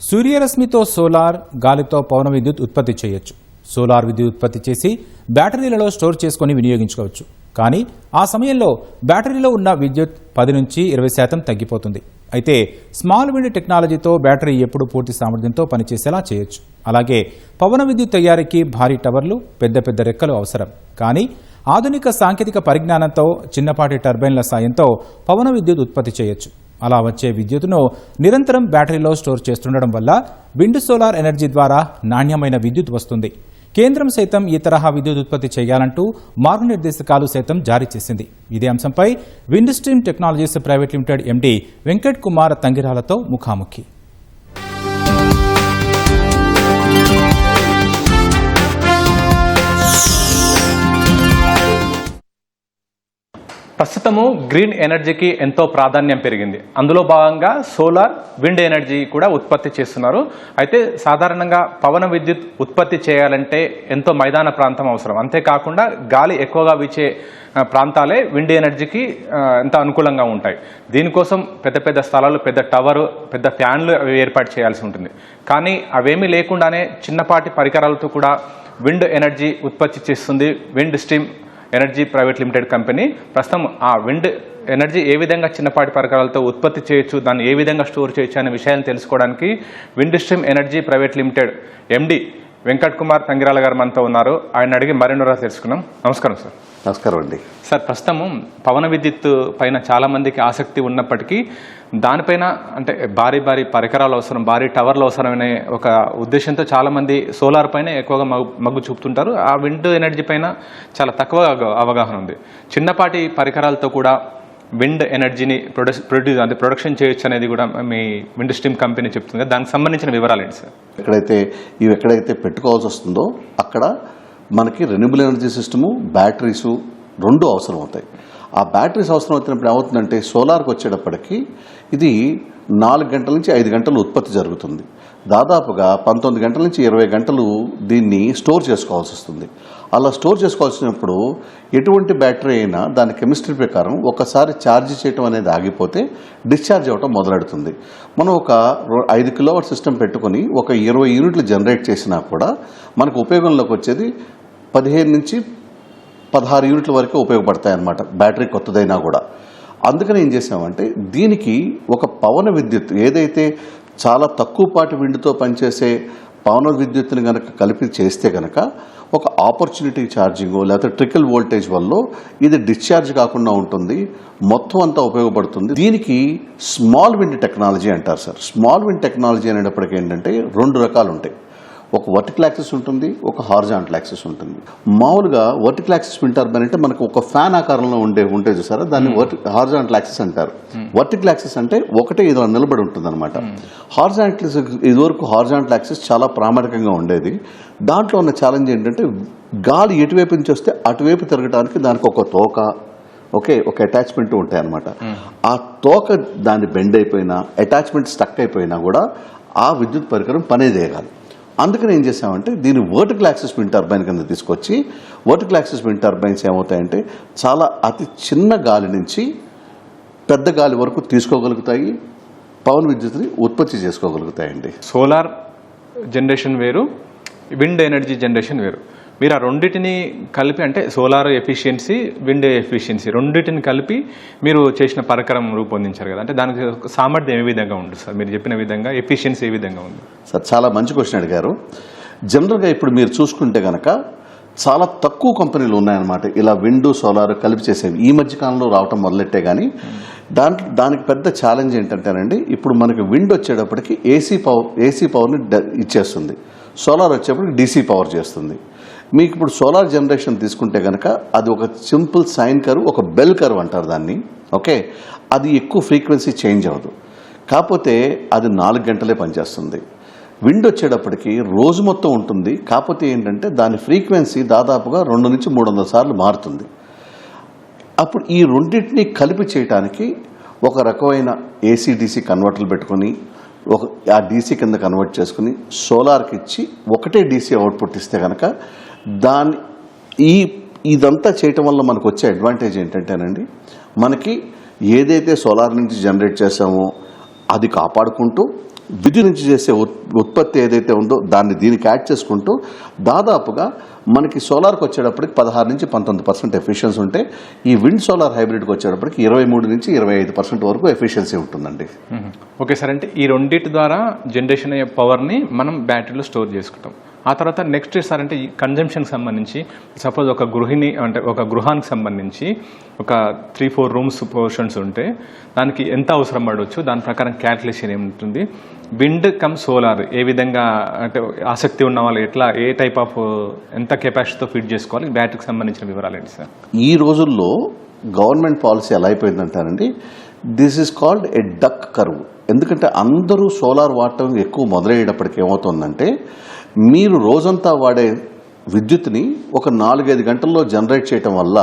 సూర్యరశ్మితో solar, గాలితో పవన విద్యుత్ ఉత్పత్తి చేయొచ్చు. సోలార్ విద్యుత్ ఉత్పత్తి చేసి బ్యాటరీలలో స్టోర్ చేసుకుని వినియోగించుకోవచ్చు. కానీ ఆ సమయంలో బ్యాటరీలో ఉన్న విద్యుత్ 10 నుంచి 20% తగ్గిపోతుంది. అయితే స్మాల్ విండ్ టెక్నాలజీతో బ్యాటరీ ఎప్పుడు పూర్తి సామర్థ్యంతో పనిచేసేలా చేయొచ్చు. అలాగే పవన విద్యుత్ తయారీకి భారీ టవర్లు, పెద్ద పెద్ద రెక్కలు అవసరం. కానీ ఆధునిక సాంకేతిక పరిజ్ఞానంతో చిన్నపాటి టర్బైన్ల సాయంతో పవన విద్యుత్ ఉత్పత్తి చేయొచ్చు. అలా వచ్చే విద్యుత్తును నిరంతరం బ్యాటరీలో స్టోర్ చేస్తుండడం వల్ల విండ్ సోలార్ ఎనర్జీ ద్వారా నాణ్యమైన విద్యుత్ వస్తుంది. కేంద్రం సైతం ఈ తరహా విద్యుత్ ఉత్పత్తి చేయాలంటూ మార్గనిర్దేశకాలు సైతం జారీ చేసింది. ఇదే అంశంపై wind stream technologies private limited MD Venkat Kumar తంగిరాలతో ముఖాముఖి. ప్రస్తుతము గ్రీన్ ఎనర్జీకి ఎంతో ప్రాధాన్యం పెరిగింది. అందులో భాగంగా సోలార్, విండ్ ఎనర్జీ కూడా ఉత్పత్తి చేస్తున్నారు. అయితే సాధారణంగా పవన విద్యుత్ ఉత్పత్తి చేయాలంటే ఎంతో మైదాన ప్రాంతం అవసరం. అంతేకాకుండా గాలి ఎక్కువగా వీచే ప్రాంతాలే విండ్ ఎనర్జీకి ఎంత అనుకూలంగా ఉంటాయి. దీనికోసం పెద్ద పెద్ద స్థలాలు, పెద్ద టవరు, పెద్ద ఫ్యాన్లు ఏర్పాటు చేయాల్సి ఉంటుంది. కానీ అవేమీ లేకుండానే చిన్నపాటి పరికరాలతో కూడా విండ్ ఎనర్జీ ఉత్పత్తి చేస్తుంది wind stream energy private limited company. ప్రస్తుతం ఆ విండ్ ఎనర్జీ ఏ విధంగా చిన్నపాటి పరికరాలతో ఉత్పత్తి చేయొచ్చు, దాన్ని ఏ విధంగా స్టోర్ చేయొచ్చు అనే విషయాన్ని తెలుసుకోవడానికి wind stream energy private limited ఎండి వెంకట్ కుమార్ తంగిరాల గారు మనతో ఉన్నారు. ఆయన అడిగి మరిన్నర తెలుసుకున్నాం. నమస్కారం సార్. నమస్కారం అండి. సార్, ప్రస్తుతము పవన విద్యుత్ పైన చాలా మందికి ఆసక్తి ఉన్నప్పటికీ దానిపైన అంటే భారీ భారీ పరికరాలు అవసరం, భారీ టవర్లు అవసరమనే ఒక ఉద్దేశంతో చాలామంది సోలార్ పైన ఎక్కువగా మగ్గు చూపుతుంటారు. ఆ విండ్ ఎనర్జీ పైన చాలా తక్కువ అవగాహన ఉంది. చిన్నపాటి పరికరాలతో కూడా విండ్ ఎనర్జీని ప్రొడక్షన్ చేయొచ్చు అనేది కూడా మీ విండ్ స్ట్రీమ్ కంపెనీ చెప్తుంది కదా, దానికి సంబంధించిన వివరాలు ఏంటి సార్? ఎక్కడైతే పెట్టుకోవాల్సి వస్తుందో అక్కడ మనకి రెన్యూబుల్ ఎనర్జీ సిస్టము, బ్యాటరీసు రెండు అవసరం అవుతాయి. ఆ బ్యాటరీస్ అవసరం అవుతున్నప్పుడు ఏమవుతుందంటే సోలార్కి వచ్చేటప్పటికి ఇది 4 గంటల నుంచి 5 గంటలు ఉత్పత్తి జరుగుతుంది. దాదాపుగా 19 గంటల నుంచి 20 గంటలు దీన్ని స్టోర్ చేసుకోవాల్సి వస్తుంది. అలా స్టోర్ చేసుకోవాల్సినప్పుడు ఎటువంటి బ్యాటరీ అయినా దాని కెమిస్ట్రీ ప్రకారం ఒకసారి ఛార్జ్ చేయడం అనేది ఆగిపోతే డిశ్చార్జ్ అవ్వటం మొదలెడుతుంది. మనం ఒక 5 కిలోవాట్ సిస్టమ్ పెట్టుకుని ఒక 20 యూనిట్లు జనరేట్ చేసినా కూడా మనకు ఉపయోగంలోకి వచ్చేది 15 నుంచి 16 యూనిట్ల వరకు ఉపయోగపడతాయి అన్నమాట, బ్యాటరీ కొత్తదైనా కూడా. అందుకని ఏం చేసామంటే దీనికి ఒక పవన విద్యుత్ ఏదైతే చాలా తక్కువపాటి విండ్తో పనిచేసే పవన విద్యుత్తుని కనుక కలిపి చేస్తే కనుక ఒక ఆపర్చునిటీ ఛార్జింగ్ లేకపోతే ట్రికల్ వోల్టేజ్ వల్ల ఇది డిశ్చార్జ్ కాకుండా ఉంటుంది, మొత్తం అంతా ఉపయోగపడుతుంది. దీనికి స్మాల్ విండ్ టెక్నాలజీ అంటారు సార్. స్మాల్ విండ్ టెక్నాలజీ అనేటప్పటికీ ఏంటంటే 2 రకాలు ఉంటాయి. ఒక వర్టికల్ యాక్సిస్ ఉంటుంది, ఒక హారిజాంటల్ యాక్సిస్ ఉంటుంది. మామూలుగా వర్టికల్ యాక్సిస్ విండ్ టర్బైన్ అంటే మనకు ఒక ఫ్యాన్ ఆకారంలో ఉంటే చూసారా, దాన్ని హారిజాంటల్ యాక్సిస్ అంటారు. వర్టికల్ యాక్సిస్ అంటే ఒకటే ఇది నిలబడి ఉంటుంది అనమాట. హారిజాంటల్ ఇదివరకు హారిజాంటల్ యాక్సిస్ చాలా ప్రామాణికంగా ఉండేది. దాంట్లో ఉన్న ఛాలెంజ్ ఏంటంటే గాలి ఎటువైపు నుంచి వస్తే అటువైపు తిరగడానికి దానికి ఒక తోక, ఒక అటాచ్మెంట్ ఉంటాయి అనమాట. ఆ తోక దాన్ని బెండ్ అయిపోయినా, అటాచ్మెంట్ స్టక్ అయిపోయినా కూడా ఆ విద్యుత్ పరికరం పనేదేయాలి. అందుకని ఏం చేసామంటే దీన్ని వర్టికల్ యాక్సిస్ విండ్ టర్బైన్ కింద తీసుకొచ్చి, వర్టికల్ యాక్సిస్ విండ్ టర్బైన్స్ ఏమవుతాయంటే చాలా అతి చిన్న గాలి నుంచి పెద్ద గాలి వరకు తీసుకోగలుగుతాయి, పవన విద్యుత్ని ఉత్పత్తి చేసుకోగలుగుతాయండి. సోలార్ జనరేషన్ వేరు, విండ్ ఎనర్జీ జనరేషన్ వేరు. మీరు ఆ రెండింటిని కలిపి అంటే సోలార్ ఎఫిషియన్సీ, విండ్ ఎఫిషియన్సీ రెండింటిని కలిపి మీరు చేసిన పరికరం రూపొందించారు కదా, అంటే దానికి సామర్థ్యం ఏ విధంగా ఉంటుంది సార్? మీరు చెప్పిన విధంగా ఎఫిషియన్సీ ఏ విధంగా ఉంది సార్? చాలా మంచి క్వశ్చన్ అడిగారు. జనరల్గా ఇప్పుడు మీరు చూసుకుంటే కనుక చాలా తక్కువ కంపెనీలు ఉన్నాయన్నమాట ఇలా విండ్ సోలార్ కలిపి చేసేవి. ఈ మధ్య కాలంలో రావటం మొదలెట్టే కానీ దానికి పెద్ద ఛాలెంజ్ ఏంటంటేనండి, ఇప్పుడు మనకి విండ్ వచ్చేటప్పటికి ఏసీ పవర్ని ఇచ్చేస్తుంది, సోలార్ వచ్చేప్పటికి డీసీ పవర్ చేస్తుంది. మీకు ఇప్పుడు సోలార్ జనరేషన్ తీసుకుంటే కనుక అది ఒక సింపుల్ సైన్ కర్వ్, ఒక బెల్ కర్వ్ అంటారు దాన్ని. అది ఎక్కువ ఫ్రీక్వెన్సీ చేంజ్ అవ్వదు, కాకపోతే అది 4 గంటలే పనిచేస్తుంది. విండ్ వచ్చేటప్పటికి రోజు మొత్తం ఉంటుంది, కాకపోతే ఏంటంటే దాని ఫ్రీక్వెన్సీ దాదాపుగా 200 నుంచి 300 సార్లు మారుతుంది. అప్పుడు ఈ రెండింటినీ కలిపి చేయడానికి ఒక రకమైన ఏసీ-డీసీ కన్వర్టర్లు పెట్టుకుని ఆ డీసీ కింద కన్వర్ట్ చేసుకుని సోలార్కి ఇచ్చి ఒకటే డీసీ అవుట్పుట్ ఇస్తే కనుక ఇదంతా చేయటం వల్ల మనకు వచ్చే అడ్వాంటేజ్ ఏంటంటేనండి, మనకి ఏదైతే సోలార్ నుంచి జనరేట్ చేసామో అది కాపాడుకుంటూ విద్యుత్ నుంచి చేసే ఉత్పత్తి ఏదైతే ఉందో దాన్ని దీనికి యాడ్ చేసుకుంటూ దాదాపుగా మనకి సోలార్కి వచ్చేటప్పటికి 16 నుంచి 19% ఎఫిషియన్సీ ఉంటే ఈ విండ్ సోలార్ హైబ్రిడ్కి వచ్చేటప్పటికి 23 నుంచి 25% వరకు ఎఫిషియన్సీ ఉంటుందండి. ఓకే సార్, అంటే ఈ రెండింటి ద్వారా జనరేషన్ అయ్యే పవర్ని మనం బ్యాటరీలో స్టోర్ చేసుకుంటాం. ఆ తర్వాత నెక్స్ట్ సార్ అంటే ఈ కన్జంప్షన్కి సంబంధించి సపోజ్ ఒక గృహిణి అంటే ఒక గృహానికి సంబంధించి ఒక 3-4 రూమ్స్ పోర్షన్స్ ఉంటే దానికి ఎంత అవసరం పడవచ్చు, దాని ప్రకారం క్యాల్కులేషన్ ఏముంటుంది, విండ్ కమ్ సోలార్ ఏ విధంగా అంటే ఆసక్తి ఉన్న వాళ్ళు ఎట్లా ఏ టైప్ ఆఫ్ ఎంత కెపాసిటీతో ఫిట్ చేసుకోవాలి, బ్యాటరీకి సంబంధించిన వివరాలు ఏంటి సార్? ఈ రోజుల్లో గవర్నమెంట్ పాలసీ ఎలా అయిపోయిందంటారండి, this is called a duck curve. ఎందుకంటే అందరూ సోలార్ వాడటం ఎక్కువ మొదలయ్యేటప్పటికి ఏమవుతుందంటే మీరు రోజంతా వాడే విద్యుత్ని ఒక 4-5 గంటల్లో జనరేట్ చేయటం వల్ల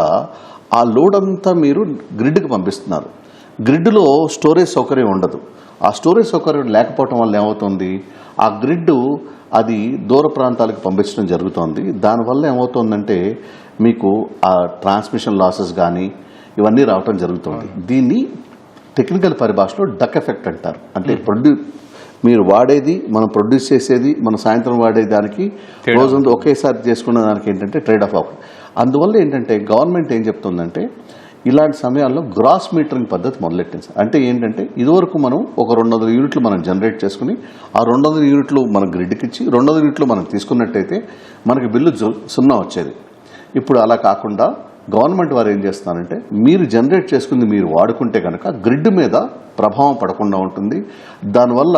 ఆ లోడ్ అంతా మీరు గ్రిడ్కి పంపిస్తున్నారు. గ్రిడ్లో స్టోరేజ్ సౌకర్యం ఉండదు. ఆ స్టోరేజ్ సౌకర్యం లేకపోవటం వల్ల ఏమవుతుంది, ఆ గ్రిడ్ అది దూర ప్రాంతాలకు పంపించడం జరుగుతుంది. దానివల్ల ఏమవుతుందంటే మీకు ఆ ట్రాన్స్మిషన్ లాసెస్ కానీ ఇవన్నీ రావటం జరుగుతుంది. దీన్ని టెక్నికల్ పరిభాషలో డక్ ఎఫెక్ట్ అంటారు. అంటే మీరు వాడేది, మనం ప్రొడ్యూస్ చేసేది, మనం సాయంత్రం వాడేదానికి రోజంతా ఒకేసారి చేసుకున్న దానికి ఏంటంటే ట్రేడ్ ఆఫ్ అవుతుంది. అందువల్ల ఏంటంటే గవర్నమెంట్ ఏం చెప్తుందంటే ఇలాంటి సమయాల్లో గ్రాస్ మీటరింగ్ పద్ధతి మొదలెట్టింది. అంటే ఏంటంటే ఇదివరకు మనం ఒక 200 యూనిట్లు మనం జనరేట్ చేసుకుని ఆ 200 యూనిట్లు మన గ్రిడ్కి ఇచ్చి 200 యూనిట్లు మనం తీసుకున్నట్టయితే మనకి బిల్లు 0 వచ్చేది. ఇప్పుడు అలా కాకుండా గవర్నమెంట్ వారు ఏం చేస్తున్నారంటే మీరు జనరేట్ చేసుకుంది మీరు వాడుకుంటే కనుక గ్రిడ్ మీద ప్రభావం పడకుండా ఉంటుంది. దానివల్ల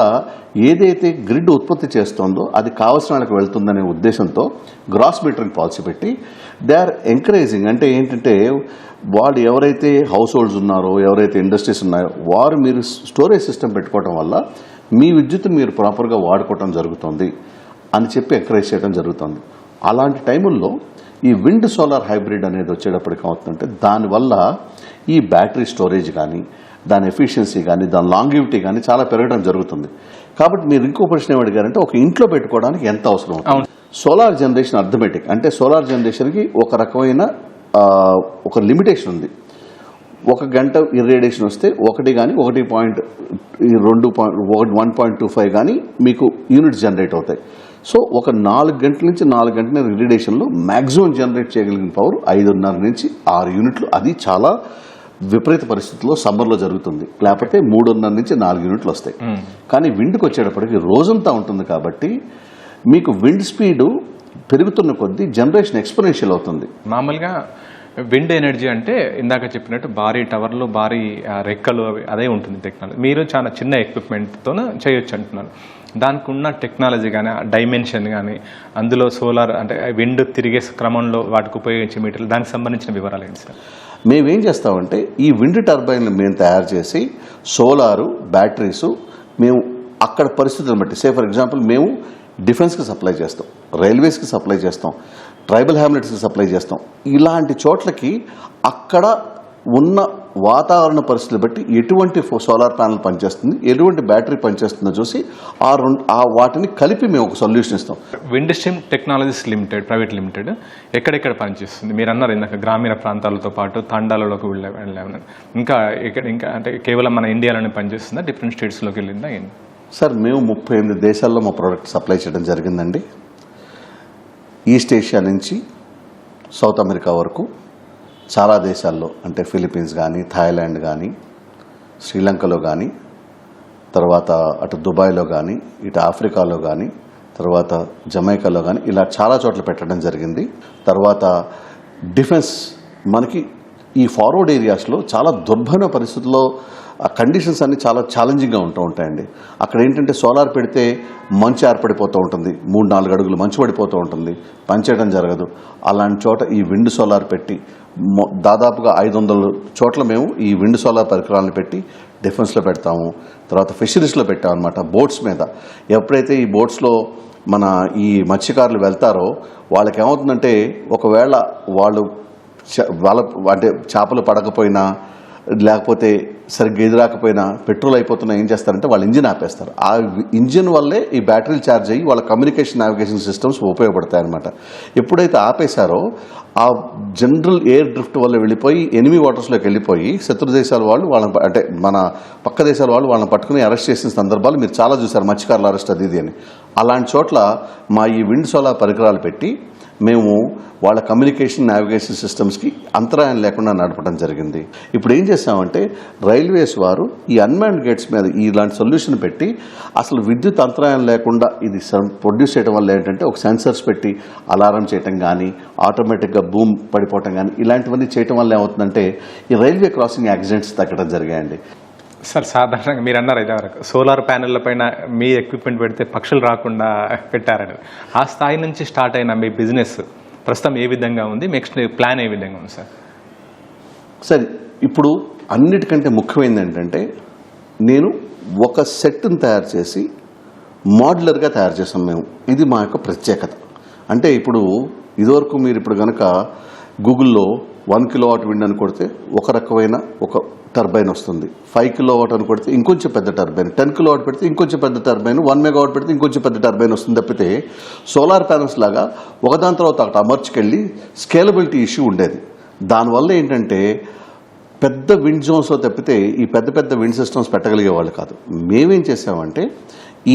ఏదైతే గ్రిడ్ ఉత్పత్తి చేస్తుందో అది కావాల్సిన వాళ్ళకి వెళ్తుందనే ఉద్దేశంతో గ్రాస్ మీటరింగ్ పాలసీ పెట్టి దే ఆర్ ఎంకరేజింగ్. అంటే ఏంటంటే వాళ్ళు ఎవరైతే హౌస్ హోల్డ్స్ ఉన్నారో, ఎవరైతే ఇండస్ట్రీస్ ఉన్నాయో వారు మీరు స్టోరేజ్ సిస్టమ్ పెట్టుకోవడం వల్ల మీ విద్యుత్తును మీరు ప్రాపర్గా వాడుకోవటం జరుగుతుంది అని చెప్పి ఎంకరేజ్ చేయడం జరుగుతుంది. అలాంటి టైముల్లో ఈ విండ్ సోలార్ హైబ్రిడ్ అనేది వచ్చేటప్పటికి అవుతుందంటే దానివల్ల ఈ బ్యాటరీ స్టోరేజ్ కానీ, దాని ఎఫిషియన్సీ కానీ, దాని లాంగివిటీ కానీ చాలా పెరగడం జరుగుతుంది. కాబట్టి మీరు ఇంకో ప్రశ్న ఏమి అడిగారంటే ఒక ఇంట్లో పెట్టుకోవడానికి ఎంత అవసరం అవుతుంది. సోలార్ జనరేషన్ అర్థమెటిక్ అంటే సోలార్ జనరేషన్కి ఒక రకమైన ఒక లిమిటేషన్ ఉంది. 1 గంట ఇర్రేడియేషన్ వస్తే 1 కానీ 1.25 కానీ మీకు యూనిట్స్ జనరేట్ అవుతాయి. సో ఒక 4 గంటల నుంచి 4 గంటల ఇర్రేడియేషన్లో మ్యాక్సిమం జనరేట్ చేయగలిగిన పవర్ 5.5 నుంచి 6 యూనిట్లు. అది చాలా విపరీత పరిస్థితుల్లో సమ్మర్లో జరుగుతుంది. లేకపోతే 3.5 నుంచి 4 యూనిట్లు వస్తాయి. కానీ విండ్కి వచ్చేటప్పటికి రోజంతా ఉంటుంది కాబట్టి మీకు విండ్ స్పీడు పెరుగుతున్న కొద్దీ జనరేషన్ ఎక్స్పోనెన్షియల్ అవుతుంది. మామూలుగా విండ్ ఎనర్జీ అంటే ఇందాక చెప్పినట్టు భారీ టవర్లు, భారీ రెక్కలు అదే ఉంటుంది టెక్నాలజీ. మీరు చాలా చిన్న ఎక్విప్మెంట్తో చేయొచ్చు అంటున్నారు. దానికి ఉన్న టెక్నాలజీ కానీ, డైమెన్షన్ కానీ, అందులో సోలార్ అంటే విండ్ తిరిగే క్రమంలో వాటికి ఉపయోగించే మీటర్లు, దానికి సంబంధించిన వివరాలు ఏంటి సార్? మేమేం చేస్తామంటే ఈ విండ్ టర్బైన్లు మేము తయారు చేసి సోలారు, బ్యాటరీసు మేము అక్కడ పరిస్థితులను బట్టి ఫర్ ఎగ్జాంపుల్ మేము డిఫెన్స్కి సప్లై చేస్తాం, రైల్వేస్కి సప్లై చేస్తాం, ట్రైబల్ హ్యామ్లెట్స్కి సప్లై చేస్తాం. ఇలాంటి చోట్లకి అక్కడ ఉన్న వాతావరణ పరిస్థితులు బట్టి ఎటువంటి సోలార్ ప్యానల్ పనిచేస్తుంది, ఎటువంటి బ్యాటరీ పనిచేస్తుందో చూసి వాటిని కలిపి మేము ఒక సొల్యూషన్ ఇస్తాం. Wind stream technologies limited private limited ఎక్కడెక్కడ పనిచేస్తుంది? మీరు అన్నారు ఇందాక గ్రామీణ ప్రాంతాలతో పాటు తండాలలోకి వెళ్ళామని. ఇంకా అంటే కేవలం మన ఇండియాలోనే పనిచేస్తుందా, డిఫరెంట్ స్టేట్స్లోకి వెళ్ళిందా ఏంటి? సార్ మేము 38 దేశాల్లో మా ప్రోడక్ట్ సప్లై చేయడం జరిగిందండి. ఈస్ట్ ఏషియా నుంచి సౌత్ అమెరికా వరకు చాలా దేశాల్లో, అంటే ఫిలిప్పీన్స్ కానీ, థాయిలాండ్ కానీ, శ్రీలంకలో కానీ, తర్వాత అటు దుబాయ్లో కానీ, ఇటు ఆఫ్రికాలో కానీ, తర్వాత జమైకాలో కానీ ఇలా చాలా చోట్ల పెట్టడం జరిగింది. తర్వాత డిఫెన్స్ మనకి ఈ ఫార్వర్డ్ ఏరియాస్లో చాలా దుర్భర పరిస్థితుల్లో ఆ కండిషన్స్ అన్ని చాలా ఛాలెంజింగ్గా ఉంటాయండి. అక్కడ ఏంటంటే సోలార్ పెడితే మంచు ఏర్పడిపోతూ ఉంటుంది, 3-4 అడుగులు మంచు పడిపోతూ ఉంటుంది, పనిచేయడం జరగదు. అలాంటి చోట ఈ విండ్ సోలార్ పెట్టి దాదాపుగా 500 చోట్ల మేము ఈ విండ్ సోలార్ పరికరాలను పెట్టి డిఫెన్స్లో పెడతాము. తర్వాత ఫిషరీస్లో పెట్టామన్నమాట, బోట్స్ మీద. ఎప్పుడైతే ఈ బోట్స్లో మన ఈ మత్స్యకారులు వెళ్తారో వాళ్ళకి ఏమవుతుందంటే ఒకవేళ వాళ్ళ అంటే చేపలు పడకపోయినా లేకపోతే సరిగ్గా ఇది రాకపోయినా పెట్రోల్ అయిపోతున్నా ఏం చేస్తారంటే వాళ్ళు ఇంజిన్ ఆపేస్తారు. ఆ ఇంజిన్ వల్లే ఈ బ్యాటరీలు ఛార్జ్ అయ్యి వాళ్ళ కమ్యూనికేషన్ నావిగేషన్ సిస్టమ్స్ ఉపయోగపడతాయి అనమాట. ఎప్పుడైతే ఆపేశారో ఆ జనరల్ ఎయిర్ డ్రిఫ్ట్ వల్ల వెళ్ళిపోయి ఎనిమీ వాటర్స్లోకి వెళ్ళిపోయి శత్రు దేశాల వాళ్ళు వాళ్ళని అంటే మన పక్క దేశాల వాళ్ళు వాళ్ళని పట్టుకుని అరెస్ట్ చేసిన సందర్భాలు మీరు చాలా చూశారు, మత్స్యకారుల అరెస్ట్ అది ఇది అని. అలాంటి చోట్ల మా ఈ విండ్ సోలార్ పరికరాలు పెట్టి మేము వాళ్ళ కమ్యూనికేషన్ నావిగేషన్ సిస్టమ్స్కి అంతరాయం లేకుండా నడపడం జరిగింది. ఇప్పుడు ఏం చేసామంటే రైల్వేస్ వారు ఈ అన్మాన్డ్ గేట్స్ మీద ఇలాంటి సొల్యూషన్ పెట్టి అసలు విద్యుత్ అంతరాయం లేకుండా ఇది ప్రొడ్యూస్ చేయడం వల్ల ఏంటంటే ఒక సెన్సర్స్ పెట్టి అలారం చేయటం కానీ ఆటోమేటిక్గా బూమ్ పడిపోవటం కానీ ఇలాంటివన్నీ చేయటం వల్ల ఏమవుతుందంటే ఈ రైల్వే క్రాసింగ్ యాక్సిడెంట్స్ తగ్గడం జరిగాయండి. సార్ సాధారణంగా మీరు అన్నారు ఇదివరకు సోలార్ ప్యానెళ్ల పైన మీ ఎక్విప్మెంట్ పెడితే పక్షులు రాకుండా పెట్టారని. ఆ స్థాయి నుంచి స్టార్ట్ అయిన మీ బిజినెస్ ప్రస్తుతం ఏ విధంగా ఉంది, నెక్స్ట్ ప్లాన్ ఏ విధంగా ఉంది సార్? సరే, ఇప్పుడు అన్నిటికంటే ముఖ్యమైనది ఏంటంటే నేను ఒక సెట్ని తయారు చేసి మోడ్యులర్గా తయారు చేసాం మేము. ఇది మా యొక్క ప్రత్యేకత. అంటే ఇప్పుడు ఇదివరకు మీరు ఇప్పుడు కనుక గూగుల్లో 1 కిలోవాట్ విండ్ అని కొడితే ఒక రకమైన ఒక టర్బైన్ వస్తుంది, 5 కిలోవాట్ అని కొడితే ఇంకొంచెం పెద్ద టర్బైన్, 10 కిలోవాట్ పెడితే ఇంకొంచెం పెద్ద టర్బైన్, 1 మెగావాట్ పెడితే ఇంకొంచెం పెద్ద టర్బైన్ వస్తుంది తప్పితే సోలార్ ప్యానల్స్ లాగా ఒకదాని తర్వాత ఒకటి అమర్చుకెళ్ళి స్కేలబిలిటీ ఇష్యూ ఉండేది. దానివల్ల ఏంటంటే పెద్ద విండ్ జోన్స్లో తప్పితే ఈ పెద్ద పెద్ద విండ్ సిస్టమ్స్ పెట్టగలిగేవాళ్ళు కాదు. మేమేం చేసామంటే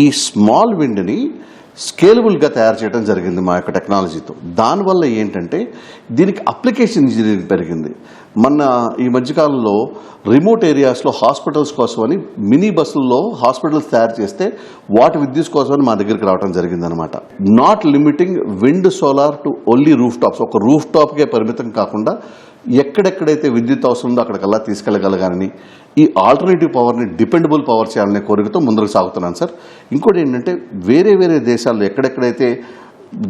ఈ స్మాల్ విండ్ని స్కేలబుల్గా తయారు చేయడం జరిగింది మా యొక్క టెక్నాలజీతో. దానివల్ల ఏంటంటే దీనికి అప్లికేషన్ ఇంజనీరింగ్ పెరిగింది. మన ఈ మధ్యకాలంలో రిమోట్ ఏరియాస్లో హాస్పిటల్స్ కోసమని మినీ బస్సుల్లో హాస్పిటల్స్ తయారు చేస్తే వాటి విద్యుత్ కోసమని మా దగ్గరికి రావడం జరిగిందనమాట. Not limiting wind solar to only roof tops, ఒక రూఫ్ టాప్కే పరిమితం కాకుండా ఎక్కడెక్కడైతే విద్యుత్ అవసరం ఉందో అక్కడికల్లా తీసుకెళ్ళగలగాలని, ఈ ఆల్టర్నేటివ్ పవర్ని డిపెండబుల్ పవర్ చేయాలనే కోరికతో ముందుకు సాగుతున్నాను సార్. ఇంకోటి ఏంటంటే వేరే వేరే దేశాల్లో ఎక్కడెక్కడైతే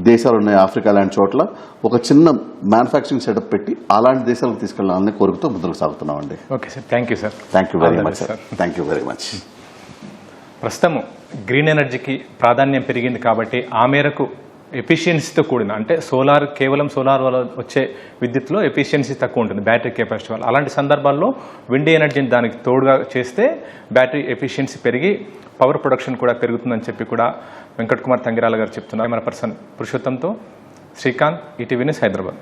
దేశాలు ఉన్నాయి, ఆఫ్రికా లాంటి చోట్ల ఒక చిన్న మ్యానుఫ్యాక్చరింగ్ సెటప్ పెట్టి అలాంటి దేశాలకు తీసుకెళ్లాలనే కోరికతో ముందుకు సాగుతున్నామండి. Okay sir, thank you sir. Thank you very much sir. Thank you very much. ప్రస్తుతం గ్రీన్ ఎనర్జీకి ప్రాధాన్యం పెరిగింది కాబట్టి ఆ మేరకు ఎఫిషియన్సీతో కూడిన అంటే కేవలం సోలార్ వల్ల వచ్చే విద్యుత్లో ఎఫిషియన్సీ తక్కువ ఉంటుంది బ్యాటరీ కెపాసిటీ వల్ల. అలాంటి సందర్భాల్లో విండ్ ఎనర్జీని దానికి తోడుగా చేస్తే బ్యాటరీ ఎఫిషియన్సీ పెరిగి పవర్ ప్రొడక్షన్ కూడా పెరుగుతుందని చెప్పి కూడా వెంకట్ కుమార్ తంగిరాల గారు చెప్తున్నారు. మన పర్సన్ పురుషోత్తంతో శ్రీకాంత్, ఈటీవీ న్యూస్, హైదరాబాద్.